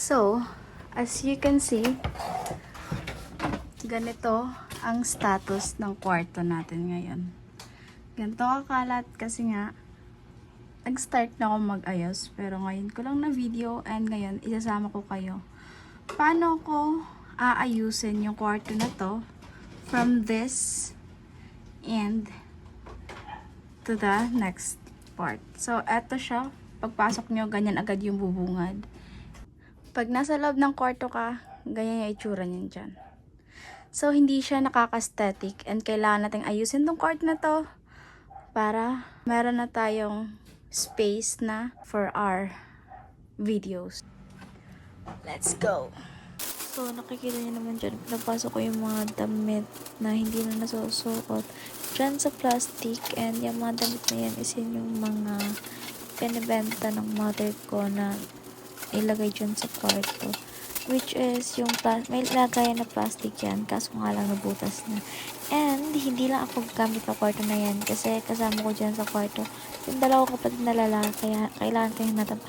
So, as you can see, ganito ang status ng kwarto natin ngayon. Ganito kakalat kasi nga, nag-start na ako mag-ayos. Pero ngayon ko lang na video and ngayon isasama ko kayo. Paano ko aayusin yung kwarto na to from this end to the next part. So, eto siya. Pagpasok nyo, ganyan agad yung bubungad. Pag nasa loob ng kwarto ka, ganyan yung itsura niyan dyan. So, hindi siya nakaka-aesthetic and kailangan natin ayusin tong kwarto na to para meron na tayong space na for our videos. Let's go! So, nakikita niyo naman dyan, napasok ko yung mga damit na hindi na nasusuot dyan sa plastic, and yung mga damit na yan is yun yung mga pinibenta ng mother ko na ilagay dyan sa kwarto, which is yung may lagayan na plastic yan, kaso nga lang nabutas na. And hindi lang ako gamit ng kwarto na yan kasi kasama ko dyan sa kwarto yung dalawang kapatid na lalaki, kaya kailangan ko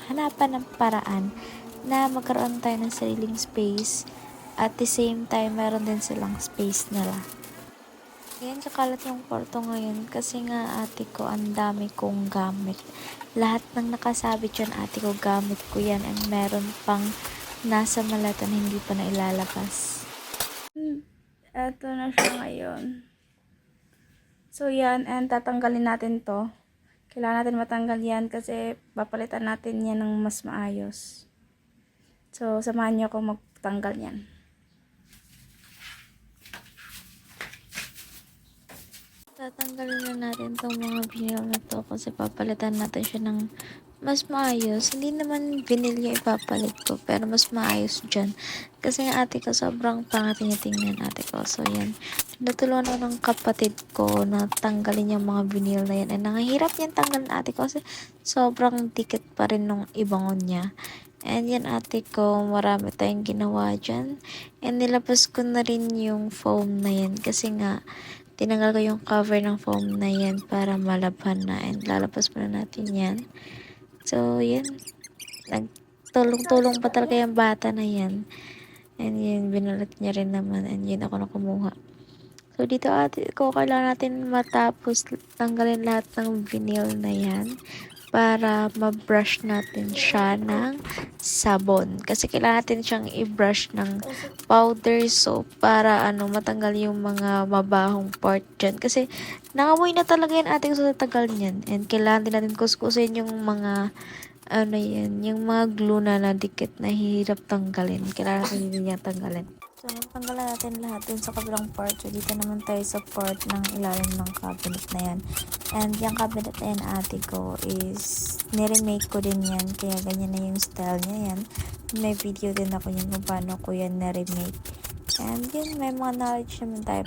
hanapan ng paraan na magkaroon tayo ng sariling space at the same time meron din silang space nila. Ayan, kakalat yung kwarto ngayon kasi nga ate ko ang dami kong gamit. Lahat ng nakasabit yun ate ko, gamit ko yan, and meron pang nasa malatan hindi pa na ilalabas. Eto na siya ngayon. So yan, and tatanggalin natin to. Kailangan natin matanggal yan kasi papalitan natin yan ng mas maayos. So samahan niyo ako magtanggal yan. Tatanggalin na natin itong mga vinyl na to kasi papalitan natin siya ng mas maayos. Hindi naman vinyl yung ipapalit ko, pero mas maayos dyan. Kasi nga ate ko, sobrang pangat niya tingnan ate ko. So yan, natulungan ako ng kapatid ko na tanggalin yung mga vinyl na yan. And nangahirap niyang tanggalin ate ko kasi sobrang dikit pa rin nung ibangon niya. And yan ate ko, marami tayong ginawa dyan. And nilabas ko na rin yung foam na yan kasi nga, tinanggal ko yung cover ng foam na yan para malabhan na, and lalabas muna natin yan. So, yan. Nagtulong-tulong pa talaga yung bata na yan. And yun, binulat niya rin naman, and yun ako na kumuha. So, dito ate ko, kailangan natin matapos tanggalin lahat ng vinyl na yan para ma-brush natin siya ng sabon. Kasi kailangan natin siyang i-brush ng powder soap para matanggal yung mga mabahong part dyan. Kasi nangamoy na talaga yan ate ko sa tagal niyan. And kailangan din natin kuskusin yung mga yung mga glue na nadikit na hirap tanggalin. Kailangan natin din yan tanggalin. So, natanggalan natin lahat dun sa kabilang part. So, dito naman tayo sa part ng ilalim ng cabinet na yan. And yung cabinet na yan ate ko is niremake ko din yan. Kaya ganyan na yung style niya yan. May video din ako yun kung paano ko yan na-remake. And yun, may mga knowledge naman tayo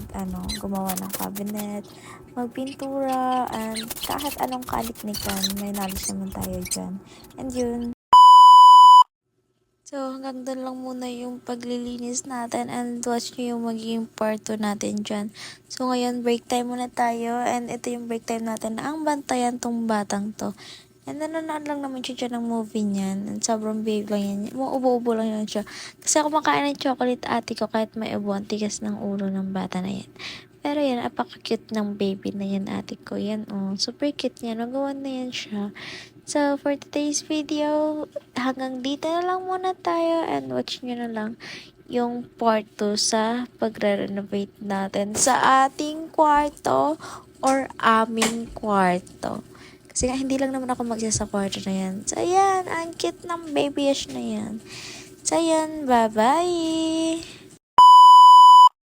paano gumawa ng cabinet, magpintura, and kahit anong kaliknikan, may knowledge naman tayo dyan. And yun. So, hanggang doon lang muna yung paglilinis natin, and watch nyo yung magiging part 2 natin dyan. So, ngayon, break time muna tayo, and ito yung break time natin na ang bantayan tong batang to. And nanonood lang naman siya dyan ng movie niyan, and sobrang babe lang yan. Ubo-ubo lang yan siya. Kasi ako makain ng chocolate ate ko kahit may ubo, ang tigas ng ulo ng bata na yan. Pero yan, apaka-cute ng baby na yan ate ko. Yan, super cute yan. Magawan na yan siya. So, for today's video, hanggang dito na lang muna tayo, and watch nyo na lang yung part 2 sa pagre-renovate natin sa ating kwarto or aming kwarto. Kasi nga, hindi lang naman ako magsa sa kwarto na yan. So, yan, ang cute ng babyish na yan. So, yan, bye-bye!